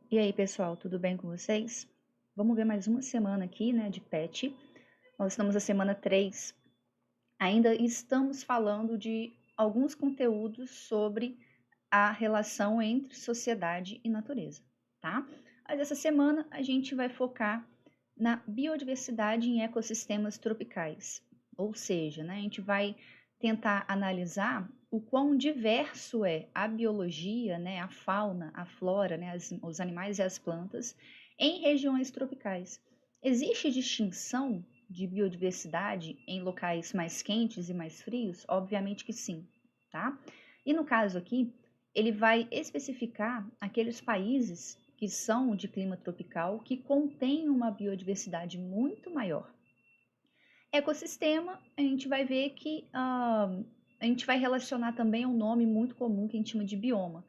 E aí, pessoal, tudo bem com vocês? Vamos ver mais uma semana aqui, né, de PET. Nós estamos na semana 3. Ainda estamos falando de alguns conteúdos sobre a relação entre sociedade e natureza, tá? Mas essa semana a gente vai focar na biodiversidade em ecossistemas tropicais. Ou seja, né, a gente vai tentar analisar o quão diverso é a biologia, né, a fauna, a flora, né, os animais e as plantas em regiões tropicais. Existe distinção de biodiversidade em locais mais quentes e mais frios? Obviamente que sim, tá? E no caso aqui, ele vai especificar aqueles países que são de clima tropical que contêm uma biodiversidade muito maior. Ecossistema, a gente vai ver que a gente vai relacionar também a um nome muito comum que a gente chama de bioma.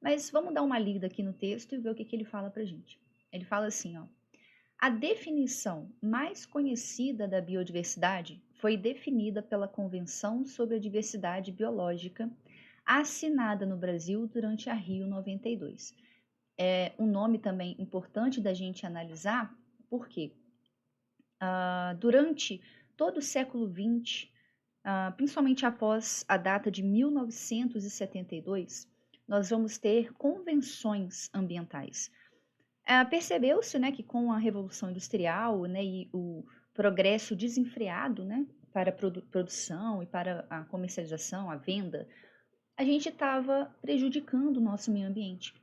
Mas vamos dar uma lida aqui no texto e ver o que ele fala pra gente. Ele fala assim, ó. A definição mais conhecida da biodiversidade foi definida pela Convenção sobre a Diversidade Biológica, assinada no Brasil durante a Rio 92. É um nome também importante da gente analisar, porque durante todo o século XX, principalmente após a data de 1972, nós vamos ter convenções ambientais. Percebeu-se, né, que com a Revolução Industrial, né, e o progresso desenfreado, né, para a produção e para a comercialização, a venda, a gente estava prejudicando o nosso meio ambiente.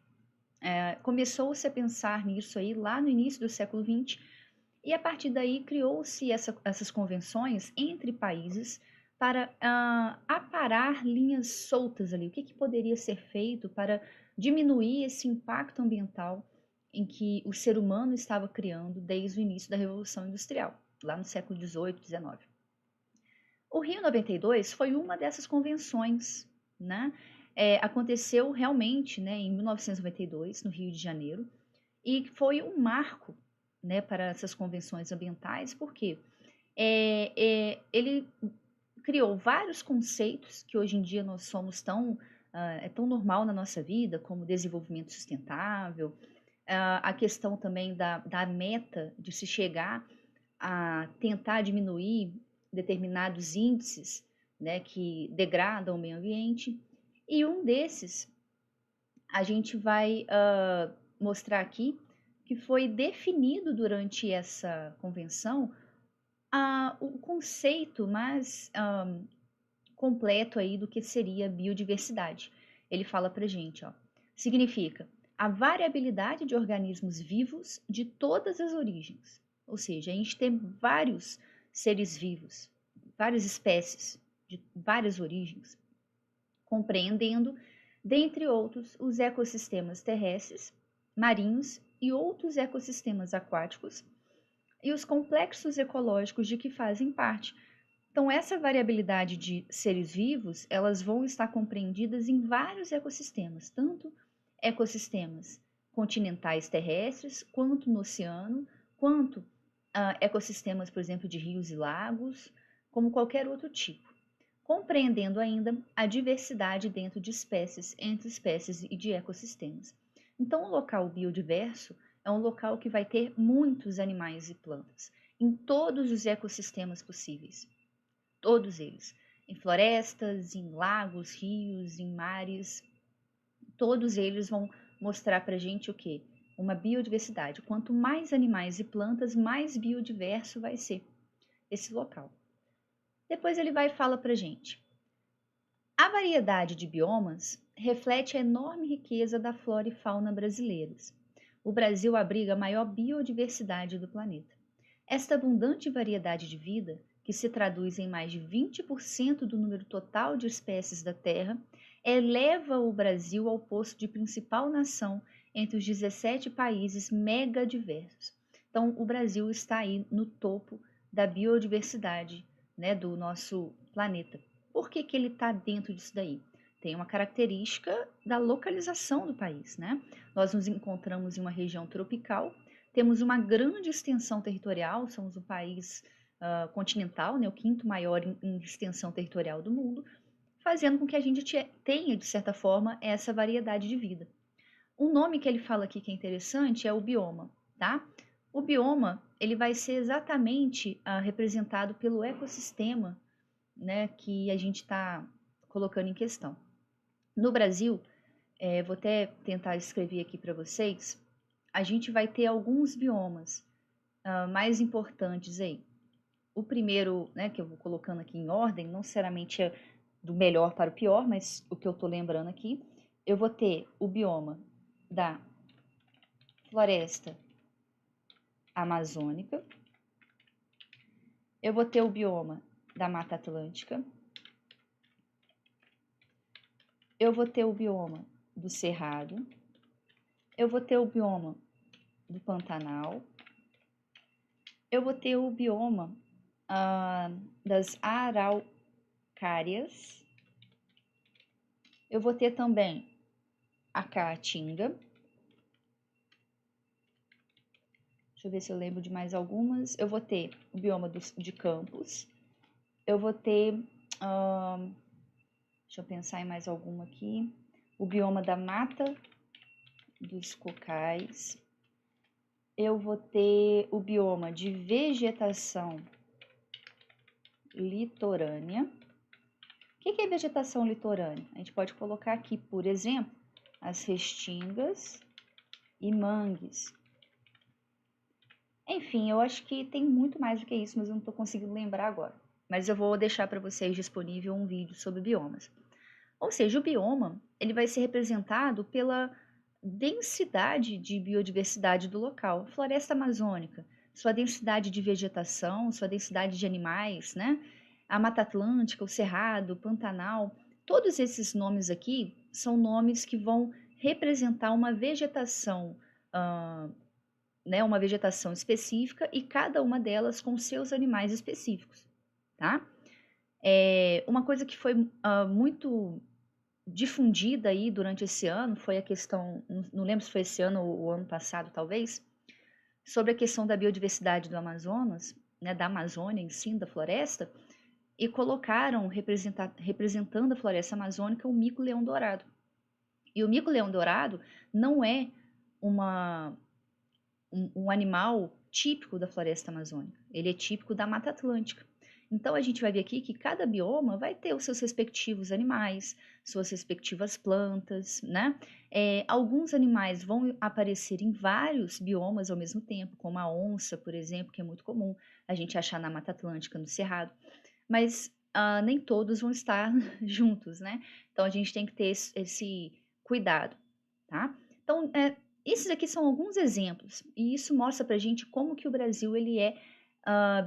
Começou-se a pensar nisso aí lá no início do século XX, e a partir daí criou-se essas convenções entre países para aparar linhas soltas ali. O que poderia ser feito para diminuir esse impacto ambiental em que o ser humano estava criando desde o início da Revolução Industrial, lá no século XVIII, XIX. O Rio 92 foi uma dessas convenções, né? Aconteceu realmente, né, em 1992, no Rio de Janeiro, e foi um marco, né, para essas convenções ambientais, porque ele criou vários conceitos que hoje em dia nós somos é tão normal na nossa vida, como desenvolvimento sustentável, a questão também da meta de se chegar a tentar diminuir determinados índices, né, que degradam o meio ambiente. E um desses a gente vai mostrar aqui que foi definido durante essa convenção o conceito mais completo aí do que seria biodiversidade. Ele fala para gente, ó, significa a variabilidade de organismos vivos de todas as origens. Ou seja, a gente tem vários seres vivos, várias espécies de várias origens, compreendendo, dentre outros, os ecossistemas terrestres, marinhos e outros ecossistemas aquáticos e os complexos ecológicos de que fazem parte. Então, essa variabilidade de seres vivos, elas vão estar compreendidas em vários ecossistemas, tanto ecossistemas continentais terrestres, quanto no oceano, quanto ecossistemas, por exemplo, de rios e lagos, como qualquer outro tipo, compreendendo ainda a diversidade dentro de espécies, entre espécies e de ecossistemas. Então, o local biodiverso é um local que vai ter muitos animais e plantas, em todos os ecossistemas possíveis. Todos eles. Em florestas, em lagos, rios, em mares. Todos eles vão mostrar para a gente o quê? Uma biodiversidade. Quanto mais animais e plantas, mais biodiverso vai ser esse local. Depois ele vai e fala para a gente. A variedade de biomas reflete a enorme riqueza da flora e fauna brasileiras. O Brasil abriga a maior biodiversidade do planeta. Esta abundante variedade de vida, que se traduz em mais de 20% do número total de espécies da Terra, eleva o Brasil ao posto de principal nação entre os 17 países megadiversos. Então, o Brasil está aí no topo da biodiversidade, né, do nosso planeta. Por que ele está dentro disso daí? Tem uma característica da localização do país, né? Nós nos encontramos em uma região tropical, temos uma grande extensão territorial, somos um país continental, né, o quinto maior em extensão territorial do mundo, fazendo com que a gente tenha, de certa forma, essa variedade de vida. Um nome que ele fala aqui que é interessante é o bioma, tá? O bioma, ele vai ser exatamente representado pelo ecossistema, né, que a gente está colocando em questão. No Brasil, vou até tentar escrever aqui para vocês, a gente vai ter alguns biomas mais importantes aí. O primeiro, né, que eu vou colocando aqui em ordem, não necessariamente é do melhor para o pior, mas o que eu estou lembrando aqui, eu vou ter o bioma da floresta amazônica, eu vou ter o bioma da Mata Atlântica, eu vou ter o bioma do Cerrado, eu vou ter o bioma do Pantanal, eu vou ter o bioma das araucárias, eu vou ter também a caatinga. Deixa eu ver se eu lembro de mais algumas. Eu vou ter o bioma de Campos. Eu vou ter. Deixa eu pensar em mais alguma aqui. O bioma da Mata dos Cocais. Eu vou ter o bioma de vegetação litorânea. O que é vegetação litorânea? A gente pode colocar aqui, por exemplo, as restingas e mangues. Enfim, eu acho que tem muito mais do que isso, mas eu não estou conseguindo lembrar agora. Mas eu vou deixar para vocês disponível um vídeo sobre biomas. Ou seja, o bioma ele vai ser representado pela densidade de biodiversidade do local. Floresta amazônica, sua densidade de vegetação, sua densidade de animais, né? A Mata Atlântica, o Cerrado, o Pantanal, todos esses nomes aqui são nomes que vão representar uma vegetação né, uma vegetação específica e cada uma delas com seus animais específicos, tá? Uma coisa que foi muito difundida aí durante esse ano foi a questão, não lembro se foi esse ano ou o ano passado talvez, sobre a questão da biodiversidade do Amazonas, né, da Amazônia em si, da floresta, e colocaram representando a floresta amazônica o mico-leão-dourado. E o mico-leão-dourado não é um animal típico da floresta amazônica, ele é típico da Mata Atlântica. Então a gente vai ver aqui que cada bioma vai ter os seus respectivos animais, suas respectivas plantas, né? Alguns animais vão aparecer em vários biomas ao mesmo tempo, como a onça, por exemplo, que é muito comum a gente achar na Mata Atlântica, no Cerrado, mas nem todos vão estar juntos, né? Então a gente tem que ter esse cuidado, tá? Então, esses aqui são alguns exemplos, e isso mostra pra gente como que o Brasil ele é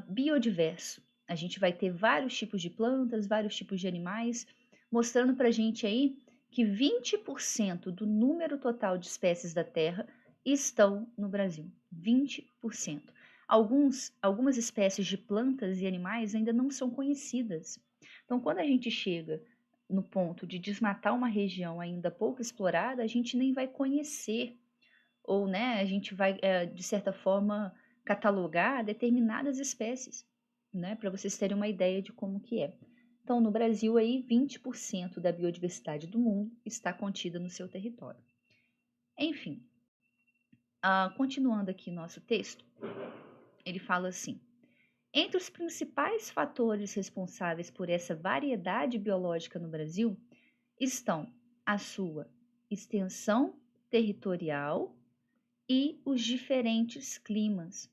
biodiverso. A gente vai ter vários tipos de plantas, vários tipos de animais, mostrando pra gente aí que 20% do número total de espécies da Terra estão no Brasil. 20%. Algumas espécies de plantas e animais ainda não são conhecidas. Então, quando a gente chega no ponto de desmatar uma região ainda pouco explorada, a gente nem vai conhecer ou, né, a gente vai, de certa forma, catalogar determinadas espécies, né, para vocês terem uma ideia de como que é. Então, no Brasil, aí, 20% da biodiversidade do mundo está contida no seu território. Enfim, continuando aqui nosso texto, ele fala assim: entre os principais fatores responsáveis por essa variedade biológica no Brasil estão a sua extensão territorial e os diferentes climas.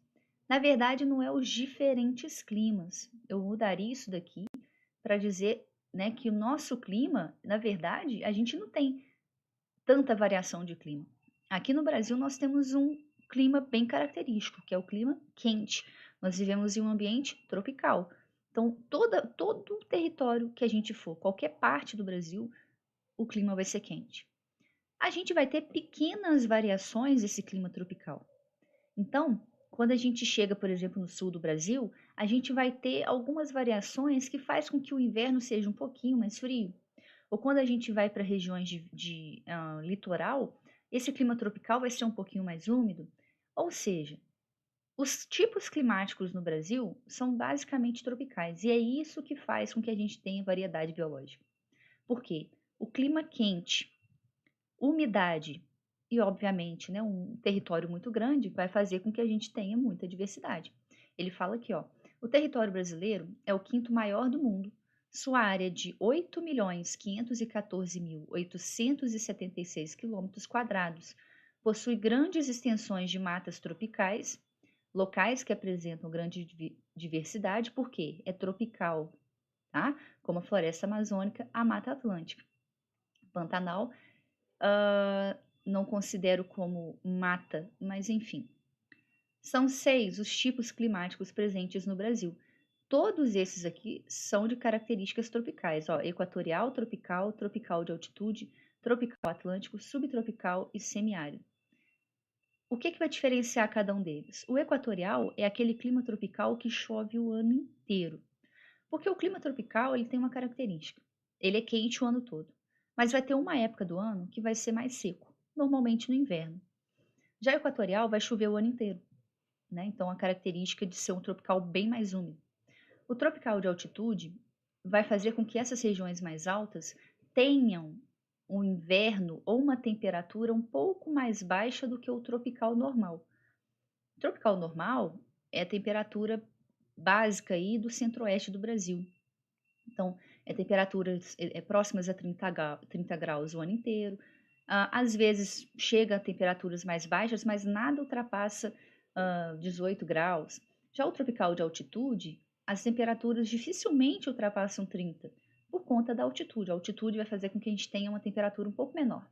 Na verdade, não é os diferentes climas. Eu mudaria isso daqui para dizer, né, que o nosso clima, na verdade, a gente não tem tanta variação de clima. Aqui no Brasil nós temos um clima bem característico, que é o clima quente. Nós vivemos em um ambiente tropical. Então, todo o território que a gente for, qualquer parte do Brasil, o clima vai ser quente. A gente vai ter pequenas variações desse clima tropical. Então, quando a gente chega, por exemplo, no sul do Brasil, a gente vai ter algumas variações que faz com que o inverno seja um pouquinho mais frio. Ou quando a gente vai para regiões de litoral, esse clima tropical vai ser um pouquinho mais úmido. Ou seja, os tipos climáticos no Brasil são basicamente tropicais. E é isso que faz com que a gente tenha variedade biológica. Por quê? O clima quente, umidade e, obviamente, né, um território muito grande vai fazer com que a gente tenha muita diversidade. Ele fala aqui, ó, o território brasileiro é o quinto maior do mundo. Sua área de 8.514.876 quilômetros quadrados possui grandes extensões de matas tropicais, locais que apresentam grande diversidade, porque é tropical, tá? Como a floresta amazônica, a Mata Atlântica. Pantanal, não considero como mata, mas enfim. São 6 os tipos climáticos presentes no Brasil. Todos esses aqui são de características tropicais, ó, equatorial, tropical, tropical de altitude, tropical atlântico, subtropical e semiárido. O que vai diferenciar cada um deles? O equatorial é aquele clima tropical que chove o ano inteiro. Porque o clima tropical ele tem uma característica. Ele é quente o ano todo. Mas vai ter uma época do ano que vai ser mais seco, normalmente no inverno. Já o equatorial vai chover o ano inteiro, né? Então a característica de ser um tropical bem mais úmido. O tropical de altitude vai fazer com que essas regiões mais altas tenham um inverno ou uma temperatura um pouco mais baixa do que o tropical normal. O tropical normal é a temperatura básica aí do centro-oeste do Brasil. Então, temperaturas próximas a 30 graus o ano inteiro. Às vezes chega a temperaturas mais baixas, mas nada ultrapassa 18 graus. Já o tropical de altitude, as temperaturas dificilmente ultrapassam 30, por conta da altitude. A altitude vai fazer com que a gente tenha uma temperatura um pouco menor.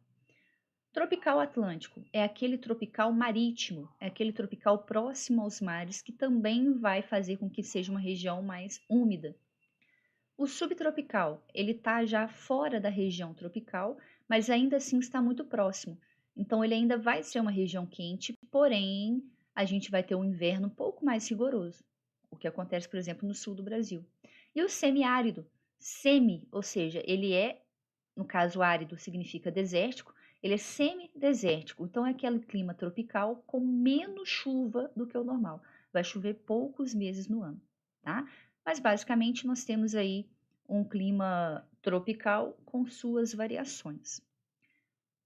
Tropical Atlântico é aquele tropical marítimo, é aquele tropical próximo aos mares, que também vai fazer com que seja uma região mais úmida. O subtropical, ele está já fora da região tropical, mas ainda assim está muito próximo. Então, ele ainda vai ser uma região quente, porém, a gente vai ter um inverno um pouco mais rigoroso, o que acontece, por exemplo, no sul do Brasil. E o semiárido, ou seja, ele é, no caso árido significa desértico, ele é semidesértico, então é aquele clima tropical com menos chuva do que o normal. Vai chover poucos meses no ano, tá? Mas basicamente nós temos aí um clima tropical com suas variações.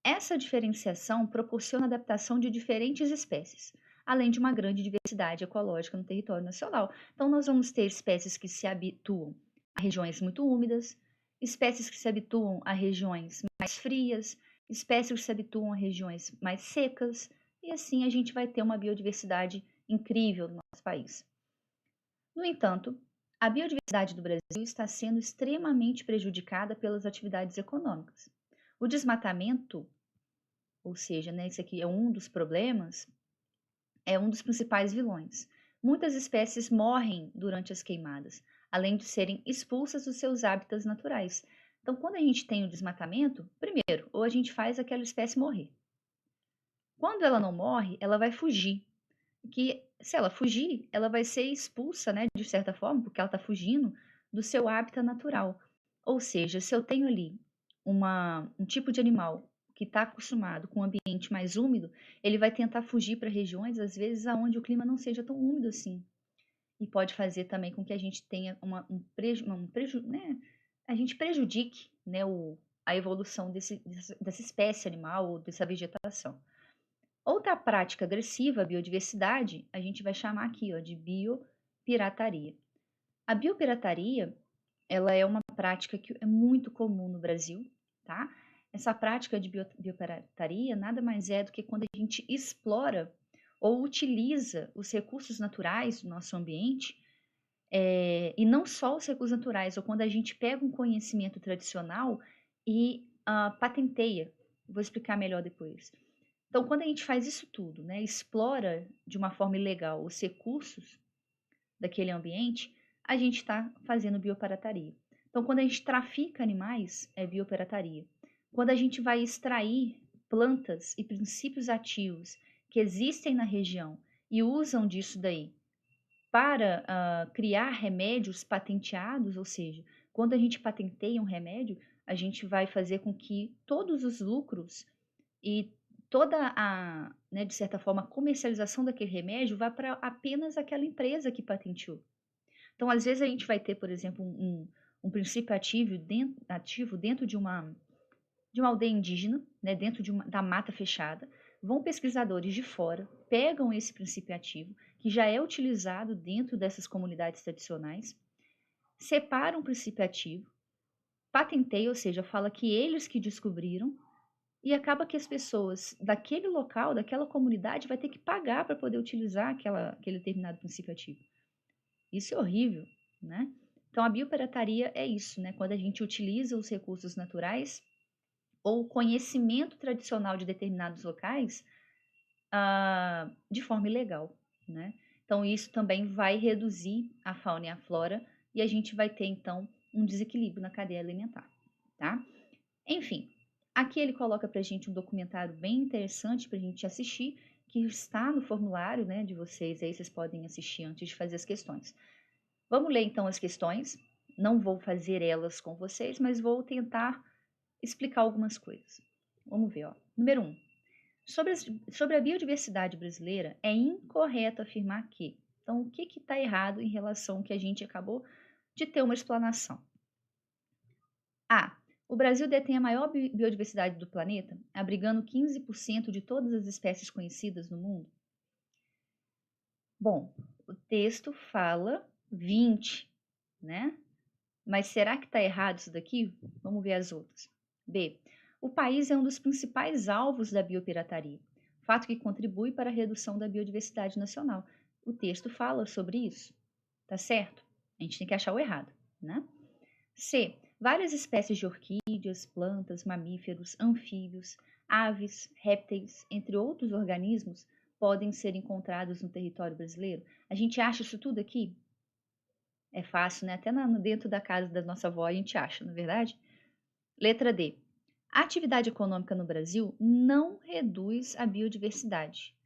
Essa diferenciação proporciona a adaptação de diferentes espécies, além de uma grande diversidade ecológica no território nacional. Então, nós vamos ter espécies que se habituam a regiões muito úmidas, espécies que se habituam a regiões mais frias, espécies que se habituam a regiões mais secas, e assim a gente vai ter uma biodiversidade incrível no nosso país. No entanto, a biodiversidade do Brasil está sendo extremamente prejudicada pelas atividades econômicas. O desmatamento, ou seja, né, esse aqui é um dos problemas, é um dos principais vilões. Muitas espécies morrem durante as queimadas, além de serem expulsas dos seus hábitats naturais. Então, quando a gente tem o desmatamento, primeiro, ou a gente faz aquela espécie morrer. Quando ela não morre, ela vai fugir. Que se ela fugir, ela vai ser expulsa, né, de certa forma, porque ela está fugindo do seu hábitat natural. Ou seja, se eu tenho ali um tipo de animal que está acostumado com um ambiente mais úmido, ele vai tentar fugir para regiões, às vezes, aonde o clima não seja tão úmido assim. E pode fazer também com que a gente tenha né, a gente prejudique, né, a evolução dessa espécie animal ou dessa vegetação. Outra prática agressiva à biodiversidade, a gente vai chamar aqui ó, de biopirataria. A biopirataria, ela é uma prática que é muito comum no Brasil, tá? Essa prática de biopirataria nada mais é do que quando a gente explora ou utiliza os recursos naturais do nosso ambiente, e não só os recursos naturais, ou quando a gente pega um conhecimento tradicional e patenteia. Vou explicar melhor depois. Então, quando a gente faz isso tudo, né, explora de uma forma ilegal os recursos daquele ambiente, a gente está fazendo biopirataria. Então, quando a gente trafica animais, é biopirataria. Quando a gente vai extrair plantas e princípios ativos que existem na região e usam disso daí para criar remédios patenteados, ou seja, quando a gente patenteia um remédio, a gente vai fazer com que todos os lucros e toda né, de certa forma, a comercialização daquele remédio vá para apenas aquela empresa que patenteou. Então, às vezes, a gente vai ter, por exemplo, um princípio ativo dentro de uma aldeia indígena, né, dentro da mata fechada. vão pesquisadores de fora, pegam esse princípio ativo, que já é utilizado dentro dessas comunidades tradicionais, separam o princípio ativo, patenteia, ou seja, fala que eles que descobriram, e acaba que as pessoas daquele local, daquela comunidade, vai ter que pagar para poder utilizar aquele determinado princípio ativo. Isso é horrível, né? Então, a biopirataria é isso, né? Quando a gente utiliza os recursos naturais ou o conhecimento tradicional de determinados locais de forma ilegal, né? Então, isso também vai reduzir a fauna e a flora e a gente vai ter, então, um desequilíbrio na cadeia alimentar, tá? Enfim, aqui ele coloca para a gente um documentário bem interessante para a gente assistir, que está no formulário, né, de vocês, aí vocês podem assistir antes de fazer as questões. Vamos ler então as questões. Não vou fazer elas com vocês, mas vou tentar explicar algumas coisas. Vamos ver, ó. Número 1. Sobre a biodiversidade brasileira, é incorreto afirmar que. Então, o que está errado em relação ao que a gente acabou de ter uma explanação? A. O Brasil detém a maior biodiversidade do planeta, abrigando 15% de todas as espécies conhecidas no mundo? Bom, o texto fala 20, né? Mas será que está errado isso daqui? Vamos ver as outras. B. O país é um dos principais alvos da biopirataria, fato que contribui para a redução da biodiversidade nacional. O texto fala sobre isso, tá certo? A gente tem que achar o errado, né? C. Várias espécies de orquídeas, plantas, mamíferos, anfíbios, aves, répteis, entre outros organismos, podem ser encontrados no território brasileiro. A gente acha isso tudo aqui? É fácil, né? Até dentro da casa da nossa avó a gente acha, não é verdade? Letra D. A atividade econômica no Brasil não reduz a biodiversidade,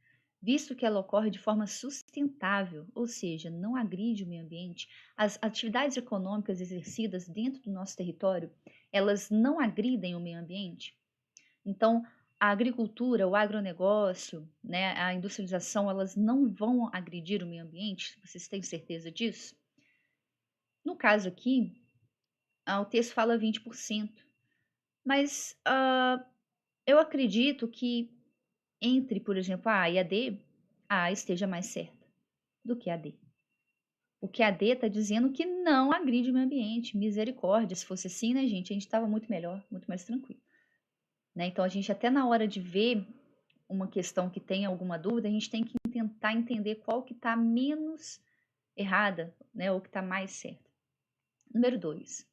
visto que ela ocorre de forma sustentável, ou seja, não agride o meio ambiente. As atividades econômicas exercidas dentro do nosso território, elas não agridem o meio ambiente. Então, a agricultura, o agronegócio, né, a industrialização, elas não vão agredir o meio ambiente? Vocês têm certeza disso? No caso aqui, o texto fala 20%, mas eu acredito que entre, por exemplo, a A e a D, a A esteja mais certa do que a D. Porque a D está dizendo que não agride o meio ambiente. Misericórdia, se fosse assim, né, gente, a gente estava muito melhor, muito mais tranquilo. Né? Então, a gente até na hora de ver uma questão que tem alguma dúvida, a gente tem que tentar entender qual que está menos errada, né, ou que está mais certa. Número 2.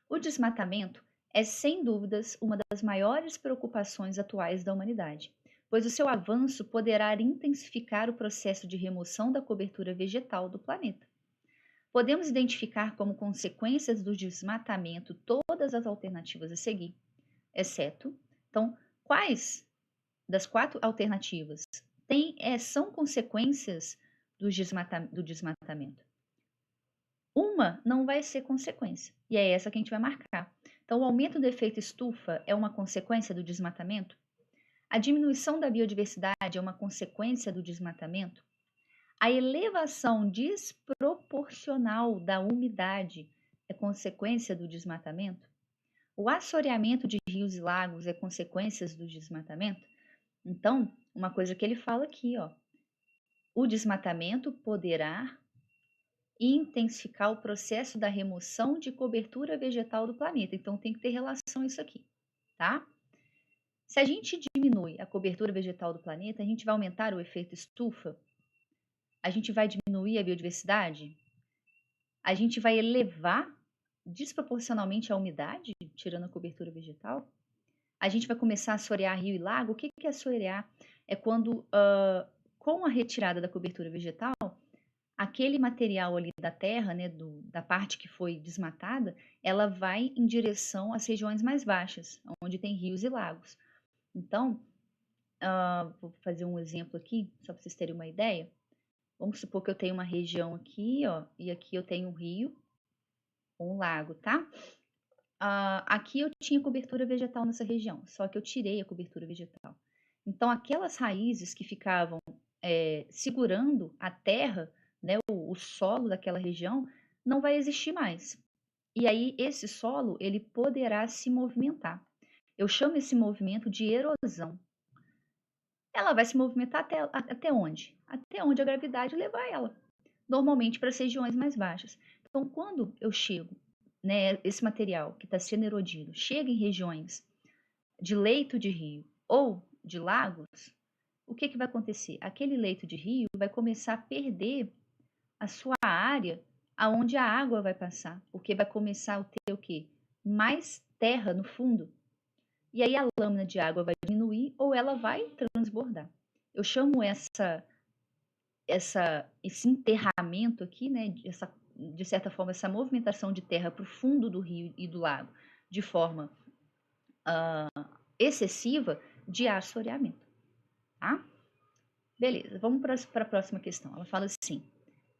O desmatamento é, sem dúvidas, uma das maiores preocupações atuais da humanidade, pois o seu avanço poderá intensificar o processo de remoção da cobertura vegetal do planeta. Podemos identificar como consequências do desmatamento todas as alternativas a seguir, exceto, então, quais das 4 alternativas são consequências do desmatamento? Uma não vai ser consequência, e é essa que a gente vai marcar. Então, o aumento do efeito estufa é uma consequência do desmatamento? A diminuição da biodiversidade é uma consequência do desmatamento? A elevação desproporcional da umidade é consequência do desmatamento? O assoreamento de rios e lagos é consequência do desmatamento? Então, uma coisa que ele fala aqui, ó, o desmatamento poderá intensificar o processo da remoção de cobertura vegetal do planeta. Então, tem que ter relação isso aqui, tá? Se a gente diminui a cobertura vegetal do planeta, a gente vai aumentar o efeito estufa? A gente vai diminuir a biodiversidade? A gente vai elevar desproporcionalmente a umidade, tirando a cobertura vegetal? A gente vai começar a assorear rio e lago? O que é assorear? É quando, com a retirada da cobertura vegetal, aquele material ali da terra, né, da parte que foi desmatada, ela vai em direção às regiões mais baixas, onde tem rios e lagos. Então, vou fazer um exemplo aqui, só para vocês terem uma ideia. Vamos supor que eu tenho uma região aqui, ó, e aqui eu tenho um rio, ou um lago, tá? Aqui eu tinha cobertura vegetal nessa região, só que eu tirei a cobertura vegetal. Então, aquelas raízes que ficavam segurando a terra, né, o solo daquela região, não vai existir mais. E aí, esse solo, ele poderá se movimentar. Eu chamo esse movimento de erosão. ela vai se movimentar até onde? Até onde a gravidade levar ela, normalmente para as regiões mais baixas. Então, quando eu chego, né, esse material que está sendo erodido, chega em regiões de leito de rio ou de lagos, o que vai acontecer? Aquele leito de rio vai começar a perder a sua área aonde a água vai passar, porque vai começar a ter o quê? Mais terra no fundo. E aí a lâmina de água vai diminuir ou ela vai transbordar. Eu chamo esse enterramento aqui, né, de certa forma, essa movimentação de terra para o fundo do rio e do lago de forma excessiva de assoreamento, tá? Beleza, vamos para a próxima questão. Ela fala assim: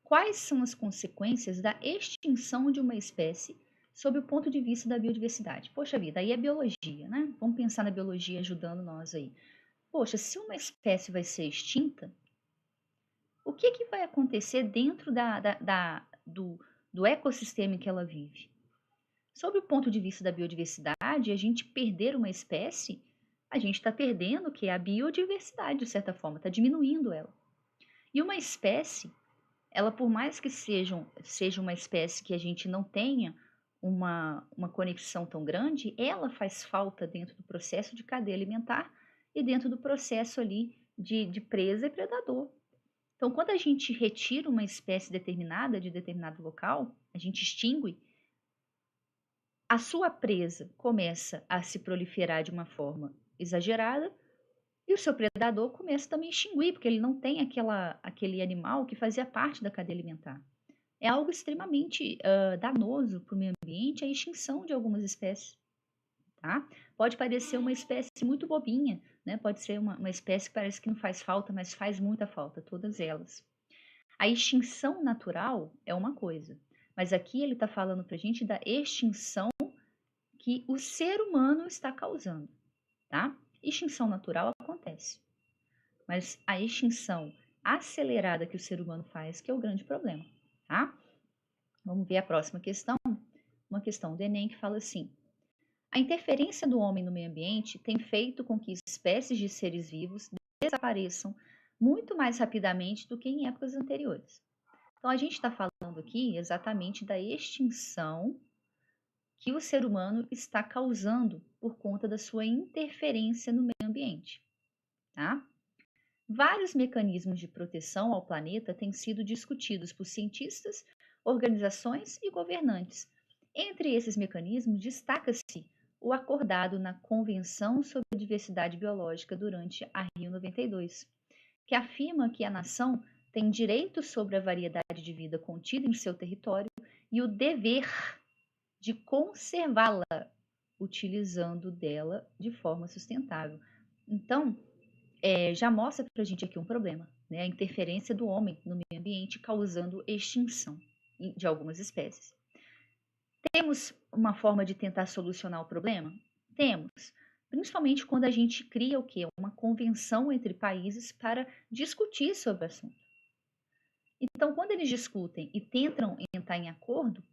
quais são as consequências da extinção de uma espécie sob o ponto de vista da biodiversidade? Poxa vida, aí é biologia, né? Vamos pensar na biologia ajudando nós aí. Poxa, se uma espécie vai ser extinta, o que vai acontecer dentro do ecossistema em que ela vive? Sob o ponto de vista da biodiversidade, a gente perder uma espécie, a gente está perdendo o que é a biodiversidade, de certa forma, está diminuindo ela. E uma espécie, ela por mais que seja uma espécie que a gente não tenha uma conexão tão grande, ela faz falta dentro do processo de cadeia alimentar e dentro do processo ali de presa e predador. Então, quando a gente retira uma espécie determinada de determinado local, a gente extingue, a sua presa começa a se proliferar de uma forma exagerada e o seu predador começa também a extinguir, porque ele não tem aquele animal que fazia parte da cadeia alimentar. É algo extremamente danoso para o meio ambiente a extinção de algumas espécies. Tá? Pode parecer uma espécie muito bobinha, né? Pode ser uma espécie que parece que não faz falta, mas faz muita falta, todas elas. A extinção natural é uma coisa, mas aqui ele está falando para a gente da extinção que o ser humano está causando, tá? Extinção natural acontece, mas a extinção acelerada que o ser humano faz que é o grande problema, tá? Vamos ver a próxima questão, uma questão do Enem que fala assim: a interferência do homem no meio ambiente tem feito com que espécies de seres vivos desapareçam muito mais rapidamente do que em épocas anteriores. Então, a gente está falando aqui exatamente da extinção que o ser humano está causando por conta da sua interferência no meio ambiente, tá? Vários mecanismos de proteção ao planeta têm sido discutidos por cientistas, organizações e governantes. Entre esses mecanismos, destaca-se o acordado na Convenção sobre a Diversidade Biológica durante a Rio 92, que afirma que a nação tem direito sobre a variedade de vida contida em seu território e o dever de conservá-la, utilizando dela de forma sustentável. Então, já mostra para a gente aqui um problema, né? A interferência do homem no meio ambiente causando extinção de algumas espécies. Temos uma forma de tentar solucionar o problema? Temos. Principalmente quando a gente cria o quê? Uma convenção entre países para discutir sobre o assunto. Então, quando eles discutem e tentam entrar em acordo,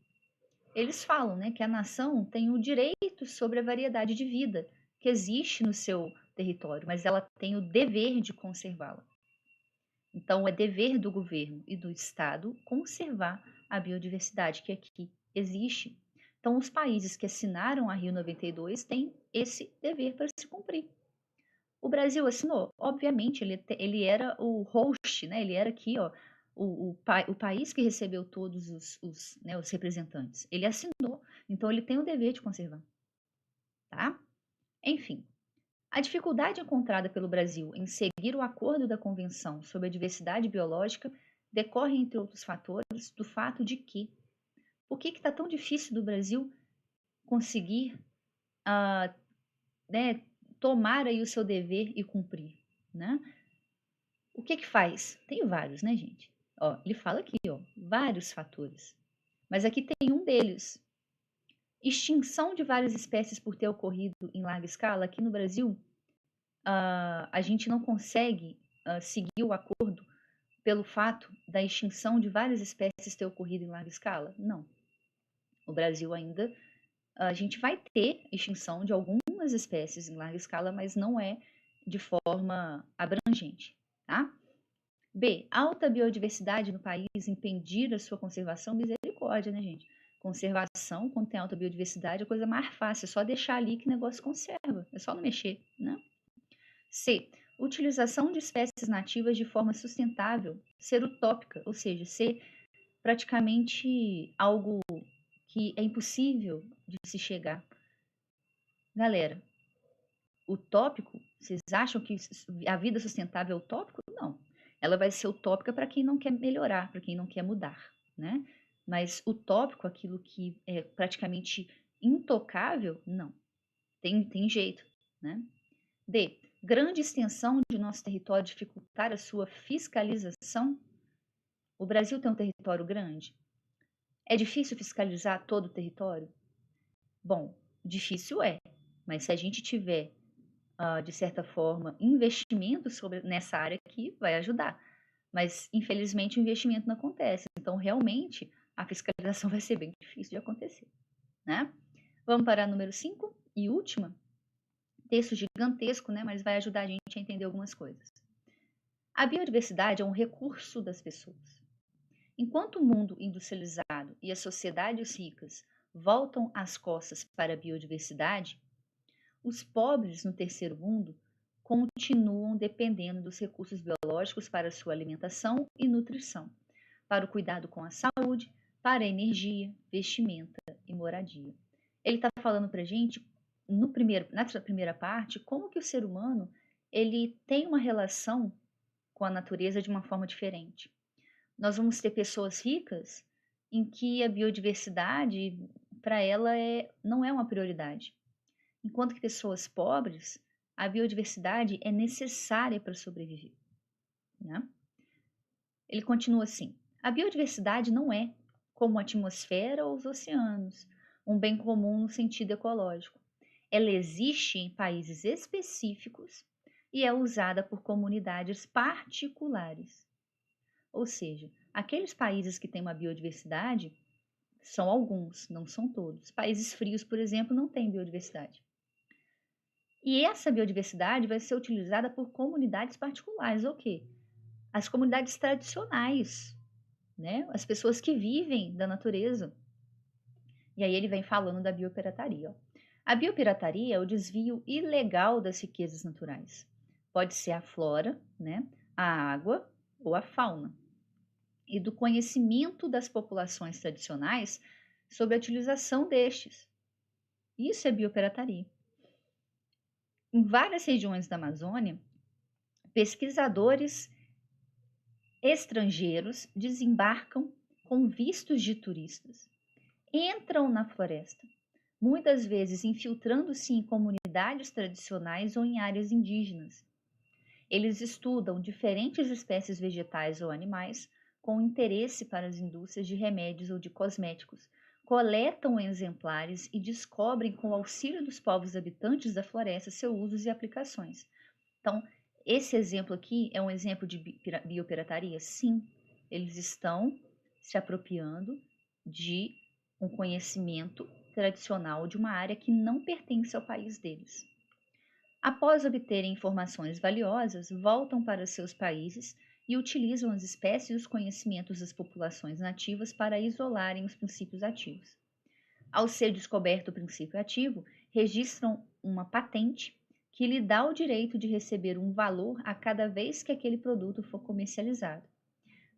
eles falam, né, que a nação tem o direito sobre a variedade de vida que existe no seu território, mas ela tem o dever de conservá-la. Então, é dever do governo e do Estado conservar a biodiversidade que aqui existe. Então, os países que assinaram a Rio 92 têm esse dever para se cumprir. O Brasil assinou? Obviamente, ele era o host, né? Ele era aqui, ó, o país que recebeu todos né, os representantes. Ele assinou, então ele tem o dever de conservar, tá? Enfim, a dificuldade encontrada pelo Brasil em seguir o acordo da Convenção sobre a Diversidade Biológica decorre, entre outros fatores, do fato de que por que está tão difícil do Brasil conseguir né, tomar aí o seu dever e cumprir, né? O que faz? Tem vários, né, gente? Ó, ele fala aqui, ó, vários fatores. Mas aqui tem um deles. Extinção de várias espécies por ter ocorrido em larga escala. Aqui no Brasil, a gente não consegue seguir o acordo pelo fato da extinção de várias espécies ter ocorrido em larga escala? Não. O Brasil ainda, a gente vai ter extinção de algumas espécies em larga escala, mas não é de forma abrangente, tá? B, alta biodiversidade no país impedir a sua conservação, misericórdia, né, gente? Conservação, quando tem alta biodiversidade, é a coisa mais fácil, é só deixar ali que o negócio conserva, é só não mexer, né? C, utilização de espécies nativas de forma sustentável, ser utópica, ou seja, ser praticamente algo que é impossível de se chegar. Galera, utópico, vocês acham que a vida sustentável é utópico? Não. Ela vai ser utópica para quem não quer melhorar, para quem não quer mudar, né? Mas utópico, aquilo que é praticamente intocável, não. Tem jeito, né? D. Grande extensão de nosso território dificultar a sua fiscalização. O Brasil tem um território grande. É difícil fiscalizar todo o território? Bom, difícil é, mas se a gente tiver de certa forma, investimento nessa área aqui vai ajudar. Mas, infelizmente, o investimento não acontece. Então, realmente, a fiscalização vai ser bem difícil de acontecer, né? Vamos para a número 5 e última. Texto gigantesco, né? Mas vai ajudar a gente a entender algumas coisas. A biodiversidade é um recurso das pessoas. Enquanto o mundo industrializado e as sociedades ricas voltam as costas para a biodiversidade, os pobres no terceiro mundo continuam dependendo dos recursos biológicos para sua alimentação e nutrição, para o cuidado com a saúde, para a energia, vestimenta e moradia. Ele está falando para a gente, nessa primeira parte, como que o ser humano ele tem uma relação com a natureza de uma forma diferente. Nós vamos ter pessoas ricas em que a biodiversidade, para ela, não é uma prioridade. Enquanto que pessoas pobres, a biodiversidade é necessária para sobreviver, né? Ele continua assim: a biodiversidade não é, como a atmosfera ou os oceanos, um bem comum no sentido ecológico. Ela existe em países específicos e é usada por comunidades particulares. Ou seja, aqueles países que têm uma biodiversidade são alguns, não são todos. Países frios, por exemplo, não têm biodiversidade. E essa biodiversidade vai ser utilizada por comunidades particulares, o quê? As comunidades tradicionais, né? As pessoas que vivem da natureza. E aí ele vem falando da biopirataria. Ó. A biopirataria é o desvio ilegal das riquezas naturais. Pode ser a flora, né? A água ou a fauna. E do conhecimento das populações tradicionais sobre a utilização destes. Isso é biopirataria. Em várias regiões da Amazônia, pesquisadores estrangeiros desembarcam com vistos de turistas, entram na floresta, muitas vezes infiltrando-se em comunidades tradicionais ou em áreas indígenas. Eles estudam diferentes espécies vegetais ou animais com interesse para as indústrias de remédios ou de cosméticos, coletam exemplares e descobrem, com o auxílio dos povos habitantes da floresta, seus usos e aplicações. Então, esse exemplo aqui é um exemplo de biopirataria? Sim, eles estão se apropriando de um conhecimento tradicional de uma área que não pertence ao país deles. Após obterem informações valiosas, voltam para seus países e utilizam as espécies e os conhecimentos das populações nativas para isolarem os princípios ativos. Ao ser descoberto o princípio ativo, registram uma patente que lhe dá o direito de receber um valor a cada vez que aquele produto for comercializado.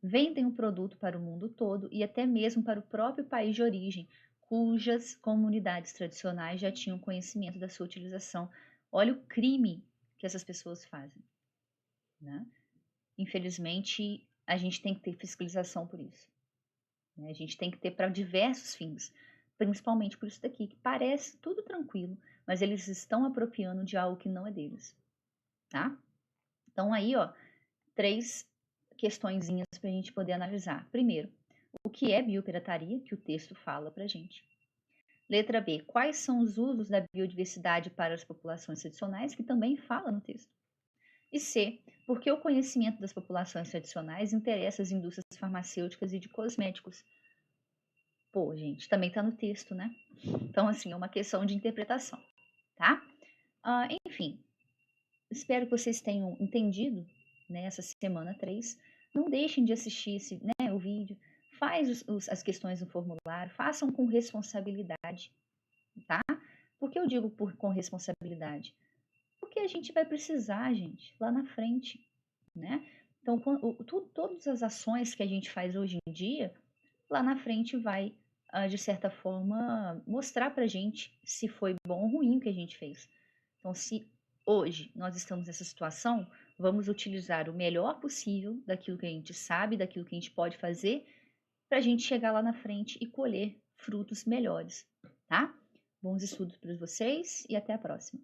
Vendem o produto para o mundo todo e até mesmo para o próprio país de origem, cujas comunidades tradicionais já tinham conhecimento da sua utilização. Olha o crime que essas pessoas fazem, né? Infelizmente, a gente tem que ter fiscalização por isso. Né? A gente tem que ter para diversos fins, principalmente por isso daqui, que parece tudo tranquilo, mas eles estão apropriando de algo que não é deles, tá? Então aí, ó, 3 questõezinhas para a gente poder analisar. Primeiro, o que é biopirataria, que o texto fala para a gente. Letra B, quais são os usos da biodiversidade para as populações tradicionais, que também fala no texto. E C, por que o conhecimento das populações tradicionais interessa as indústrias farmacêuticas e de cosméticos? Pô, gente, também está no texto, né? Então, assim, é uma questão de interpretação, tá? Enfim, espero que vocês tenham entendido, né, essa semana 3. Não deixem de assistir o vídeo, faz as questões no formulário, façam com responsabilidade, tá? Por que eu digo com responsabilidade? Porque a gente vai precisar, gente, lá na frente, né? Então, todas as ações que a gente faz hoje em dia, lá na frente vai, de certa forma, mostrar pra gente se foi bom ou ruim o que a gente fez. Então, se hoje nós estamos nessa situação, vamos utilizar o melhor possível daquilo que a gente sabe, daquilo que a gente pode fazer, para a gente chegar lá na frente e colher frutos melhores, tá? Bons estudos para vocês e até a próxima.